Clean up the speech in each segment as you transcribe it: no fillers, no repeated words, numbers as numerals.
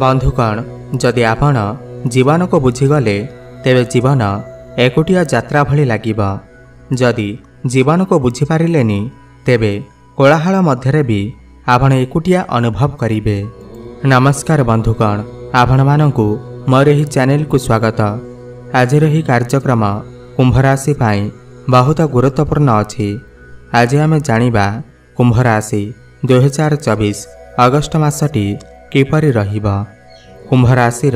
बंधुगण जदि आपण जीवन को बुझीगले तेरे जीवन एकुटिया यात्रा भली लागिब। जदि जीवन को बुझीपारे तेबे कोलाहल मध्य भी आपण एकुटिया अनुभव करेंगे। नमस्कार बंधुगण, आपण मानकु मोर एही चैनल को स्वागत। आज ही कार्यक्रम कुंभ राशि पाई बहुत गुरुत्वपूर्ण अच्छी। आज आम जानिबा कुंभ राशि 2024 अगस्ट मासटी किपरि रहिबा। कुंभ राशि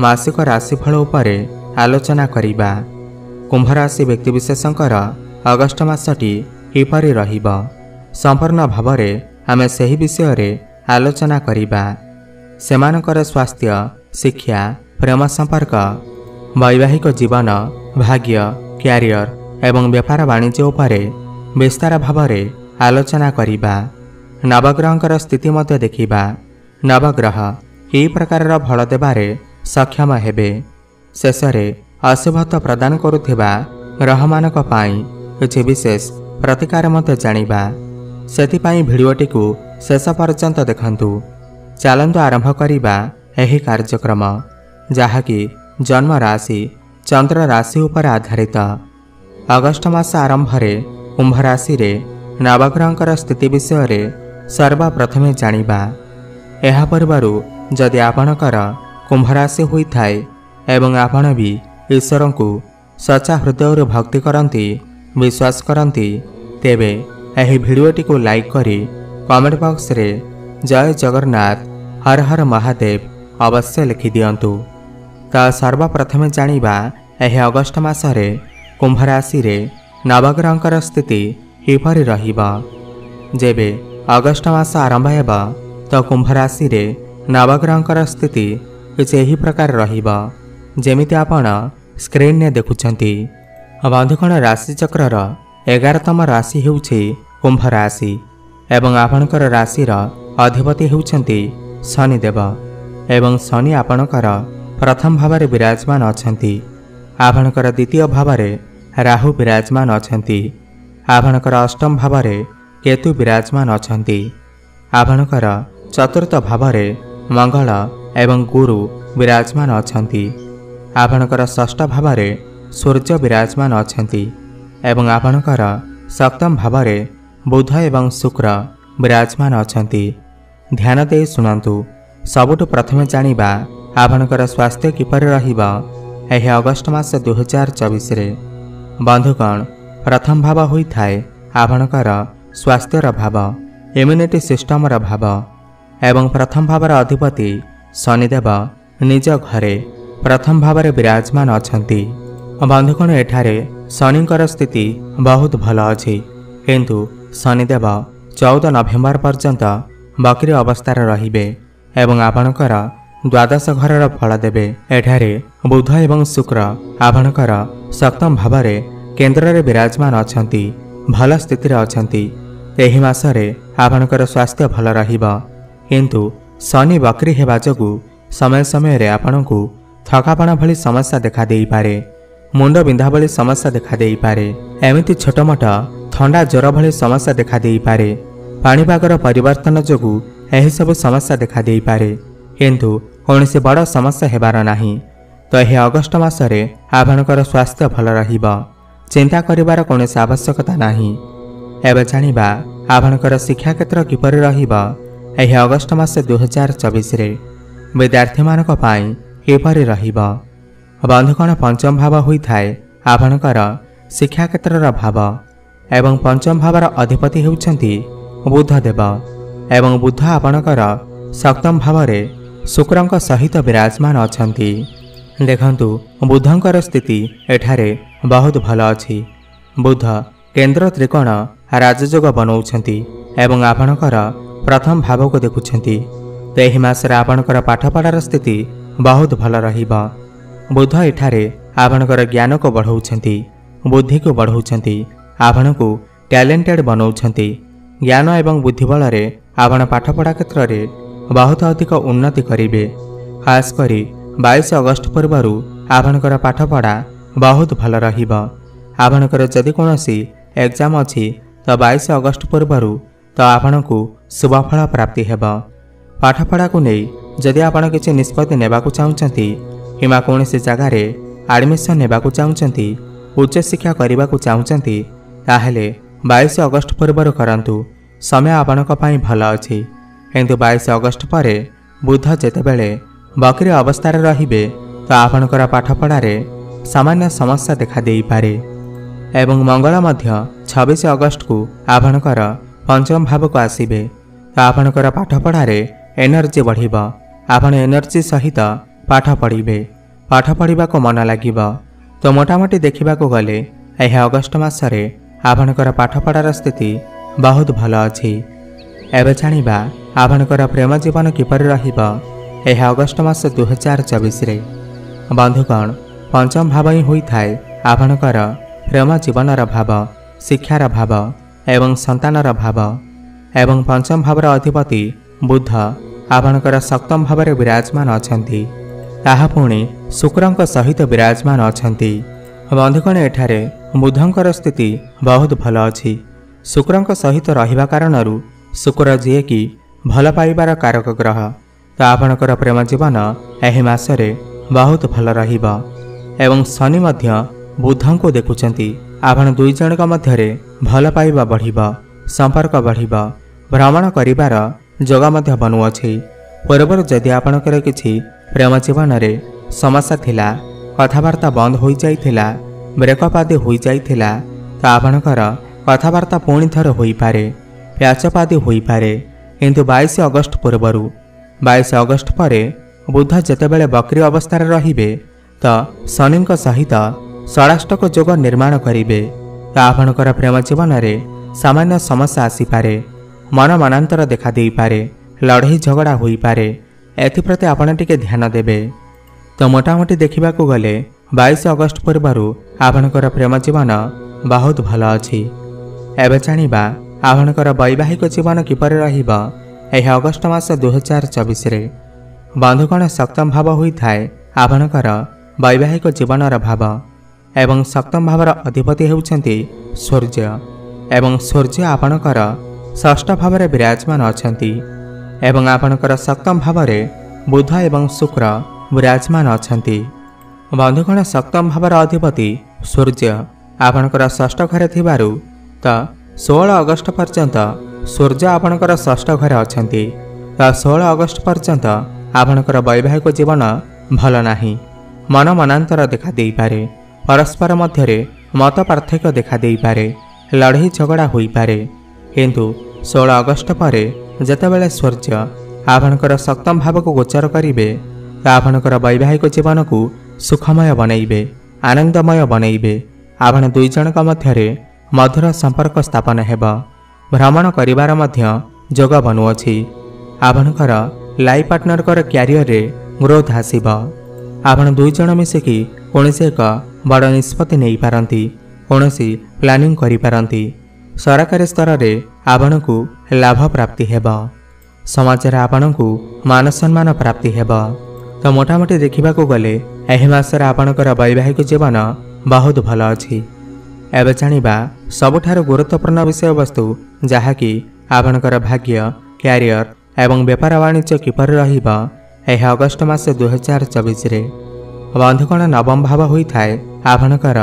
मासिक राशिफल उपरे आलोचना करिबा। कुंभ राशि व्यक्तिविशेषंकर अगस्ट मासटी किपरि रहिबा संपूर्ण भावरे आमे सही विषय रे आलोचना करिबा। सेमानकर स्वास्थ्य, शिक्षा, प्रेम संपर्क, वैवाहिक जीवन, भाग्य, क्यारियर एवं व्यापार वाणिज्य उपरे विस्तार भावरे आलोचना करिबा। नवग्रहंकर स्थिति मध्य देखिबा। नवग्रह कि प्रकार फल देबारे सक्षम हेबे। शेषरे अशुभत्व प्रदान करुथिबा ग्रहमानक पाई किछि विशेष प्रतिकार मध्य जानिबा। सेथिपाई भिडियोटी को शेष पर्यंत देखंतु। चलंतु आरंभ करिबा एही कार्यक्रम, जहाँकि जन्म राशि चंद्र राशि उपर आधारित। अगस्ट मास आरंभ रे कुंभ राशि रे नवग्रहंकर स्थिति विषय रे सर्वप्रथमे जानिबा। एहा पूर्वरु जदि आपणकर कुंभ राशि होइथाय एवं आपण भी ईश्वर को सच्चा हृदय भक्ति करती, विश्वास करती, तेबे एही भिडियोटी को लाइक करी कमेंट बॉक्स रे जय जगन्नाथ, हर हर महादेव अवश्य लिखि दियंतु। ता सर्वप्रथमे जानिबा एही अगस्ट मासरे कुंभ राशि रे नवग्रहंकर स्थिति किपरि रहिबा। जेबे अगस्ट मास आरंभ हेबा तो कुंभ राशि रे नवग्रहंकर स्थिति किछि एही प्रकार रहिबा जेमिति आपण स्क्रीन ने देखुछंती। बंधुगण राशि चक्रर 11तम राशि हेउछि कुंभ राशि एवं आपणकर राशिर अधिपति हेउछंती शनिदेव एवं शनि आपणकर प्रथम भावरे विराजमान अछंती। आपणकर द्वितीय भावरे राहु विराजमान अछंती। आपणकर अष्टम भावरे केतु विराजमान अछंती। आपणकर चतुर्थ भावरे मंगल एवं गुरु विराजमान अछंती। आपणकर षष्ठ भावरे सूर्य विराजमान अछंती एवं आपणकर सप्तम भावरे बुध एवं शुक्र विराजमान अछंती। ध्यान दे सुनंतु। सबुठु प्रथमे जानिबा आपणकर स्वास्थ्य किपरि रहिबा एही अगस्ट मास 2024 रे। बंधुगण प्रथम भाव होइथाय आपणकर स्वास्थ्यर भाव, इम्यूनिटी सिस्टमर भाव एवं प्रथम भावर अधिपति शनिदेव निज घरे प्रथम भावरे विराजमान अछंती। बंधुगण एठारे शनिकर स्थिति बहुत भल अछि, किंतु शनिदेव 14 नवेम्बर पर्यंत बकरी अवस्थार रहिबे एवं आपणकर द्वादश घरर फल देबे। एठारे बुध एवं शुक्र आपणकर सप्तम भावरे केंद्र रे विराजमान अछंती, भल स्थिति रे अछंती। एही मासरे आपणकर स्वास्थ्य भल रहिबा, किंतु शनि बकरी हेबा जोगु समय समय रे आपणकु थकापण भली समस्या देखा देई पारे, मुंड बिंधा भली समस्या देखा देई पारे, एमिति छोट मोट ठंडा ज्वर भली समस्या देखा देई पारे। पाणीपागर परिवर्तन जोगु एही सब समस्या देखा देई पारे, किंतु कौनसी बड़ समस्या हेबार नाही। तो यह अगस्ट मासरे आपणकर स्वास्थ्य भल रहिबा, चिंता करिवार कौनसी आवश्यकता नाही। एबे जानिबा आपणकर शिक्षा क्षेत्र किपरि रहिबा एही अगस्ट मास 2024 रे विद्यार्थी मानक पाई किपरि रहिबा। बंधुगण पंचम भाव होइथाय आपणकर शिक्षा क्षेत्रर भाव एवं पंचम भावर अधिपति हेउछंती बुधदेव एवं बुध आपणकर सप्तम भावरे शुक्रंक सहित विराजमान अछंती। देखंतु बुधंकर स्थिति एठारे बहुत भल अछि। बुध केंद्र त्रिकोण राजयोग बनौछंती एवं आपणकर प्रथम भाव को देखुछंती। एही मासरे आपणकर पाठपढ़ार स्थिति बहुत भल रहिबा। बुध एठारे आपणकर ज्ञान को बढ़ौछंती, बुद्धि को बढ़ौछंती, आपणकु टैलेंटेड बनौछंती। ज्ञान एवं बुद्धि बल रे आपण पाठपढ़ा क्षेत्र रे बहुत अधिक उन्नति करिवे। खास करी 22 अगस्ट पूर्वरु आपणकर पाठपढ़ा बहुत भल रहिबा। आपणकर जदि कोनोसी एग्जाम अछि तो 22 अगस्ट पूर्वरु तो आपणकु शुभफल प्राप्ति हेबा। पाठपढ़ा को नहीं जदि आपण किसी निष्पत्ति नेबाकु चाहुचंती किंवा कौनसी जगार एडमिशन नेबाकु चाहुचंती उच्च शिक्षा करबाकु चाहुचंती ताहेले 22 अगस्ट पूर्व करंतु समय आपणक पई भल अछि। किंतु 22 अगस्ट पर बुध जेतेबेले बकरी अवस्था रहिबे तो आपणकर पाठपढ़ारे सामान्य समस्या देखा देई पारे एवं मंगल मध्य 26 अगस्ट को आपणकर पंचम भाव को आसीबे तो आपणकर पाठपढ़ारे एनर्जी बढ़िबा। आपण एनर्जी सहित पाठ पढ़िबे, पाठ पढ़िबा को मन लागिबा। तो मोटामोटी देखा गले यह अगस्ट मासरे आपणकर पाठपढ़ार स्थिति बहुत भल अछि। एबे जानिबा आपणकर प्रेम जीवन किपर रहिबा यह अगस्ट मास 2024 रे। बंधुगण पंचम भाव ही होई थाए आपणकर प्रेम जीवनर भाव, शिक्षार भाव एवं संतानर भाव एवं पंचम भावर अधिपति बुध आपणकर सप्तम भाव में विराजमान अछंती, ताहा पुणी शुक्रंक सहित विराजमान अछंती। बंधुगण एठारे बुधंकर स्थिति बहुत भल अछि। शुक्रंक सहित रहिबा कारणरू शुक्र जी कि भल पाइबार कारक ग्रह, तो आपणकर प्रेम जीवन एही मासरे बहुत भल रहिबा। एवं शनि मध्य बुधं को देखुचंती, आपण दुई जनक मध्यरे भल पाइबा बढ़िबा, संपर्क बढ़िबा, भ्रमण करिबार जगह मध्य बनुअछि। पूर्वर जदि आपणकर किछि प्रेम जीवन रे समस्या थिला, कथावार्ता बंद हो जाइथिला, ब्रेकअप आदि हो जाइथिला, तो आपणकर कथावार्ता पुणी थर होई पारे, प्याचअप आदि होई पारे। किंतु 22 अगस्ट पूर्वरु 22 अगस्ट पर बुध जेतेबेले बकरी अवस्था रहिबे तो शनिक सहित षडाष्टक जोग निर्माण करिबे, तो आपणकर प्रेम जीवन रे सामान्य समस्या आसीपारे, मन मनांतर देखा देई पारे, लड़ाई झगड़ा होई पारे। एथिप्रति आपण टिके ध्यान देबे। तो मोटामोटी देखा गले 22 अगस्ट पूर्वरु आपणकर प्रेम जीवन बहुत भल अछि। एबे जानिबा आपणकर वैवाहिक जीवन किपर रहिबा यह अगस्ट मास 2024 रे। बंधुगण सप्तम भाव होई थाए आपणकर वैवाहिक जीवनर भाव एवं सप्तम भावर अधिपति हेउछंती सूर्य एवं सूर्य आपणकर षष्ठ भाव में विराजमान अछंती एवं आपणकर सप्तम भाव में बुध एवं शुक्र विराजमान अछंती। बंधुगण सप्तम भावर अधिपति सूर्य आपणकर षष्ठ घरे थिबारु तो 16 अगस्ट पर्यंत सूर्य आपणकर षष्ठ घरे अछंती, तो 16 अगस्ट पर्यंत आपणकर वैवाहिक जीवन भल नाही, मन मनांतर देखा देई पारे, परस्पर मध्यरे मत पार्थक्य देखा देई पारे, लड़ाई झगड़ा होई पारे। किंतु 16 अगस्ट पर जेतेबेले सूर्य आपणकर सप्तम भाव को गोचर करिवे तो आपणकर वैवाहिक जीवन को सुखमय बनइबे, आनंदमय बनइबे। आपण दुई जनक मध्यरे मधुर संपर्क स्थापन हेबा, भ्रमण करिवार मध्य जोग बनुअछि। आपणकर लाइफ पार्टनर क्यारियर रे ग्रोथ आसीबा। आपण दुई जन मिसिकी कोनोसी एक बड़ निष्पत्ति नहीं पारंती, कोनोसी प्लानिंग करि पारंती। सरकारी स्तर रे आपणकु लाभ प्राप्ति हेबा, समाज रे आपणकु मान सम्मान प्राप्ति हेबा। तो मोटामोटी देखा गले एही मासरे आपणकर वैवाहिक जीवन बहुत भल अछि। एबे जानिबा सबुठारु गुरुत्वपूर्ण विषय वस्तु जहाँकि आपणकर भाग्य, क्यारियर एवं व्यापार वाणिज्य किपर रहिबा यह अगस्ट मास 2024 रे। बंधुगण नवम भाव होई थाए आपणकर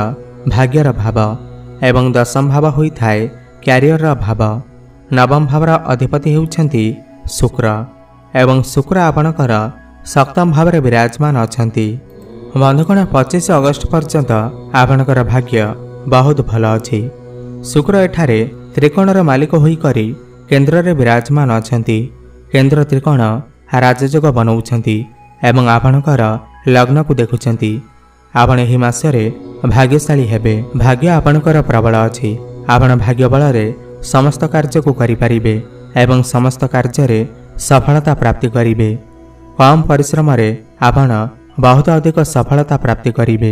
भाग्यर भाव एवं दशम भाव होई थाए क्यारियर भाव। नवम भावर अधिपति हेउछंती शुक्र एवं शुक्र आपणकर सप्तम भाव में विराजमान अछंती। बंधुगण 25 अगस्ट पर्यंत आपणकर भाग्य बहुत भल अछि। शुक्र एठारे त्रिकोणर मालिक होई करी केन्द्र रे विराजमान अछंती। केन्द्र त्रिकोण राजयोग बनाउछंती एवं आपणकर लग्न को देखुछंती। आपण एही मासरे भाग्यशाली हेबे, भाग्य आपणकर प्रबल अछि। आपण भाग्य बल रे समस्त कार्य को करि परिबे एवं समस्त कार्य रे सफलता प्राप्ति करिबे। कम परिश्रम रे आपण बहुत अधिक सफलता प्राप्ति करिबे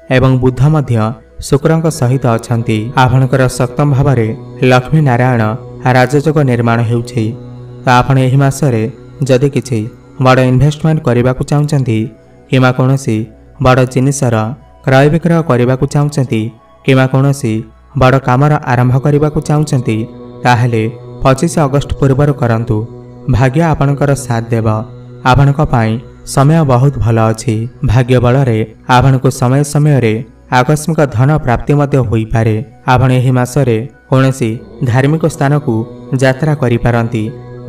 एवं बुध मध्य शुक्रंक सहित अछंती। आपणकर सप्तम भाव में लक्ष्मी नारायण राजयोग निर्माण हेउछि। तो आपण एही मासरे जदि किछि बड़ इन्वेस्टमेंट करने को चाहते कि कौनसी बड़ जिनिसर क्रय विक्रय करने को चाहते कि कौनसी बड़ कामर आरंभ करने को चाहते ताहले 25 अगस्ट पूर्व करंतु। भाग्य आपणकर साथ देव ଆପଣଙ୍କ ପାଇଁ ସମୟ ବହୁତ ଭଲ ଅଛି। ଭାଗ୍ୟ ବଳରେ ଆପଣଙ୍କୁ ସମୟ ସମୟରେ ଆକସ୍ମିକ ଧନ ପ୍ରାପ୍ତି ମଧ୍ୟ ହୋଇପାରେ। ଆପଣ ଏହି ମାସରେ କୌଣସି ଧାର୍ମିକ ସ୍ଥାନକୁ ଯାତ୍ରା କରିପାରନ୍ତି,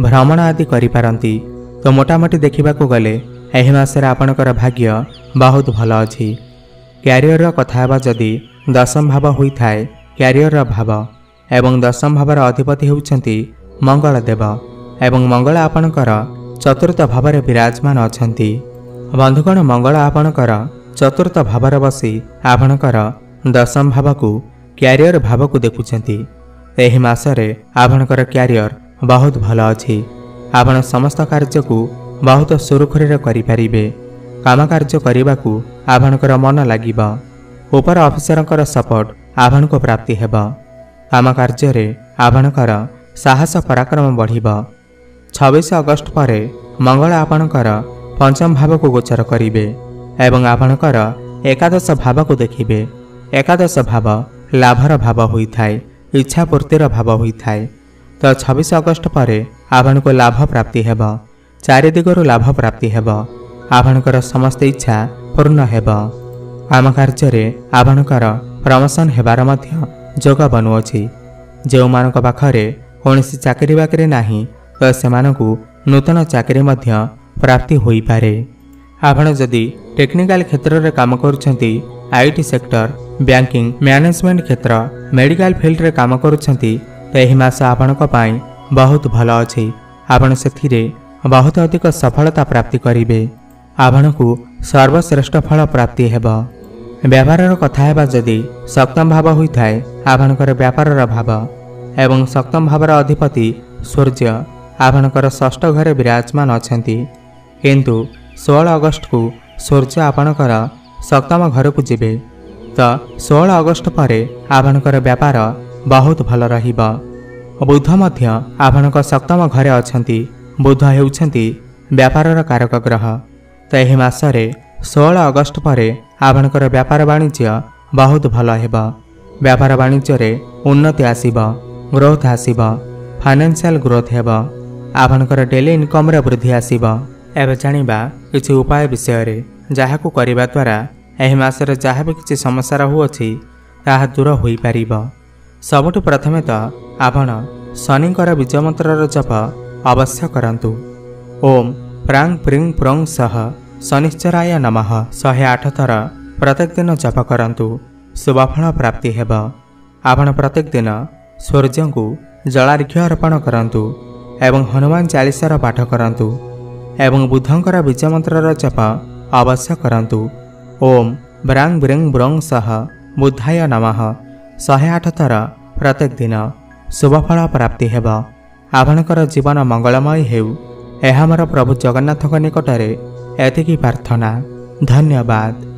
ଭ୍ରମଣ ଆଦି କରିପାରନ୍ତି। ତ ମୋଟାମୋଟି ଦେଖିବାକୁ ଗଲେ ଏହି ମାସରେ ଆପଣଙ୍କର ଭାଗ୍ୟ ବହୁତ ଭଲ ଅଛି। କ୍ୟାରିୟରର କଥା ହେବା ଯଦି ଦଶମ ଭାବ ହୋଇଥାଏ କ୍ୟାରିୟରର ଭାବ ଏବଂ ଦଶମ ଭାବର ଅଧିପତି ହେଉଛନ୍ତି ମଙ୍ଗଳ ଦେବ ଏବଂ ମଙ୍ଗଳ ଆପଣଙ୍କର ଚତୁର୍ଥ ଭାବରେ ବିରାଜମାନ ଅଛନ୍ତି। ବନ୍ଧୁଗଣ, ମଙ୍ଗଳ ଆପଣଙ୍କର ଚତୁର୍ଥ ଭାବରେ ବସି ଆପଣଙ୍କର ଦଶମ ଭାବକୁ କ୍ୟାରିୟର ଭାବକୁ ଦେଖୁଛନ୍ତି। ଏହି ମାସରେ ଆପଣଙ୍କର କ୍ୟାରିୟର ବହୁତ ଭଲ ଅଛି। ଆପଣ ସମସ୍ତ କାର୍ଯ୍ୟକୁ ବହୁତ ସୁରୁଖୁରୁରେ କରିପାରିବେ। କାମ କାର୍ଯ୍ୟ କରିବାକୁ ଆପଣଙ୍କର ମନ ଲାଗିବ। ଉପର ଅଫିସରଙ୍କର ସପୋର୍ଟ ଆପଣଙ୍କୁ ପ୍ରାପ୍ତି ହେବ। କାମ କାର୍ଯ୍ୟରେ ଆପଣଙ୍କର ସାହସ ପରାକ୍ରମ ବଢ଼ିବ। 26 ଅଗଷ୍ଟ ପରେ ମଙ୍ଗଳ ଆପଣଙ୍କର ପଞ୍ଚମ ଭାବକୁ ଗୋଚର କରିବେ ଏବଂ ଆପଣଙ୍କର ଏକାଦଶ ଭାବକୁ ଦେଖିବେ। ଏକାଦଶ ଭାବ ଲାଭର ଭାବ ହୋଇଥାଏ, ଇଚ୍ଛା ପୂର୍ତ୍ତିର ଭାବ ହୋଇଥାଏ। ତ 26 ଅଗଷ୍ଟ ପରେ ଆପଣଙ୍କୁ ଲାଭ ପ୍ରାପ୍ତି ହେବ। ଚାରିଦିଗରୁ ଲାଭ ପ୍ରାପ୍ତି ହେବ। ଆପଣଙ୍କର ସମସ୍ତ ଇଚ୍ଛା ପୂର୍ଣ୍ଣ ହେବ। କାମ କାର୍ଯ୍ୟରେ ଆପଣଙ୍କର ପ୍ରମୋସନ ହେବାର ମଧ୍ୟ ଯୋଗ ବନୁଅଛି। ଯେଉଁମାନଙ୍କ ପାଖରେ କୌଣସି ଚାକିରି ବାକିରି ନାହିଁ ତ ସେମାନଙ୍କୁ ନୂତନ ଚାକିରି ମଧ୍ୟ ପ୍ରାପ୍ତି ହୋଇପାରେ। ଆପଣ ଯଦି ଟେକ୍ନିକାଲ କ୍ଷେତ୍ରରେ କାମ କରୁଛନ୍ତି, ଆଇଟି ସେକ୍ଟର, ବ୍ୟାଙ୍କିଂ, ମ୍ୟାନେଜମେଣ୍ଟ କ୍ଷେତ୍ର, ମେଡିକାଲ ଫିଲ୍ଡରେ କାମ କରୁଛନ୍ତି ତ ଏହି ମାସ ଆପଣଙ୍କ ପାଇଁ ବହୁତ ଭଲ ଅଛି। ଆପଣ ସେଥିରେ ବହୁତ ଅଧିକ ସଫଳତା ପ୍ରାପ୍ତି କରିବେ। ଆପଣଙ୍କୁ ସର୍ବଶ୍ରେଷ୍ଠ ଫଳ ପ୍ରାପ୍ତି ହେବ। ବ୍ୟାପାରର କଥା ହେବା ଯଦି ସପ୍ତମ ଭାବ ହୋଇଥାଏ ଆପଣଙ୍କର ବ୍ୟାପାରର ଭାବ ଏବଂ ସପ୍ତମ ଭାବର ଅଧିପତି ସୂର୍ଯ୍ୟ ଆପଣଙ୍କର ଷଷ୍ଠ ଘରେ ବିରାଜମାନ ଅଛନ୍ତି। କିନ୍ତୁ 16 ଅଗଷ୍ଟକୁ ସୂର୍ଯ୍ୟ ଆପଣଙ୍କର ସପ୍ତମ ଘରକୁ ଯିବେ। ତ 16 ଅଗଷ୍ଟ ପରେ ଆପଣଙ୍କର ବ୍ୟାପାର ବହୁତ ଭଲ ରହିବ। ବୁଧ ମଧ୍ୟ ଆପଣଙ୍କ ସପ୍ତମ ଘରେ ଅଛନ୍ତି। ବୁଧ ହେଉଛନ୍ତି ବ୍ୟାପାରର କାରକ ଗ୍ରହ। ତ ଏହି ମାସରେ 16 ଅଗଷ୍ଟ ପରେ ଆପଣଙ୍କର ବ୍ୟାପାର ବାଣିଜ୍ୟ ବହୁତ ଭଲ ହେବ। ବ୍ୟାପାର ବାଣିଜ୍ୟରେ ଉନ୍ନତି ଆସିବ, ଗ୍ରୋଥ ଆସିବ, ଫାଇନାନ୍ସିଆଲ ଗ୍ରୋଥ ହେବ। ଆପଣଙ୍କର ଡେଲି ଇନକମ୍ରେ ବୃଦ୍ଧି ଆସିବ। ଏବେ ଜାଣିବା କିଛି ଉପାୟ ବିଷୟରେ ଯାହାକୁ କରିବା ଦ୍ୱାରା ଏହି ମାସରେ ଯାହା ବି କିଛି ସମସ୍ୟା ରହୁଅଛି ତାହା ଦୂର ହୋଇପାରିବ। ସବୁଠୁ ପ୍ରଥମେ ତ ଆପଣ ଶନିଙ୍କର ବୀଜ ମନ୍ତ୍ରର ଜପ ଅବଶ୍ୟ କରନ୍ତୁ। ଓମ୍ ପ୍ରାଂ ପ୍ରିଂ ପ୍ରଂ ସହ ଶନିଶ୍ଚରାୟ ନମଃ 108 ଥର ପ୍ରତ୍ୟେକ ଦିନ ଜପ କରନ୍ତୁ। ଶୁଭଫଳ ପ୍ରାପ୍ତି ହେବ। ଆପଣ ପ୍ରତ୍ୟେକ ଦିନ ସୂର୍ଯ୍ୟଙ୍କୁ ଜଳାର୍ଘ୍ୟ ଅର୍ପଣ କରନ୍ତୁ ଏବଂ ହନୁମାନ ଚାଳିଶାର ପାଠ କରନ୍ତୁ ଏବଂ ବୁଧଙ୍କର ବୀଜ ମନ୍ତ୍ରର ଜପ ଅବଶ୍ୟ କରନ୍ତୁ। ଓମ୍ ବ୍ରାଂ ବ୍ରିଂ ବ୍ରଂ ସହ ବୁଦ୍ଧାୟ ନମଃ 108 ଥର ପ୍ରତ୍ୟେକ ଦିନ। ଶୁଭଫଳ ପ୍ରାପ୍ତି ହେବ। ଆପଣଙ୍କର ଜୀବନ ମଙ୍ଗଳମୟ ହେଉ, ଏହା ଆମର ପ୍ରଭୁ ଜଗନ୍ନାଥଙ୍କ ନିକଟରେ ଏତିକି ପ୍ରାର୍ଥନା। ଧନ୍ୟବାଦ।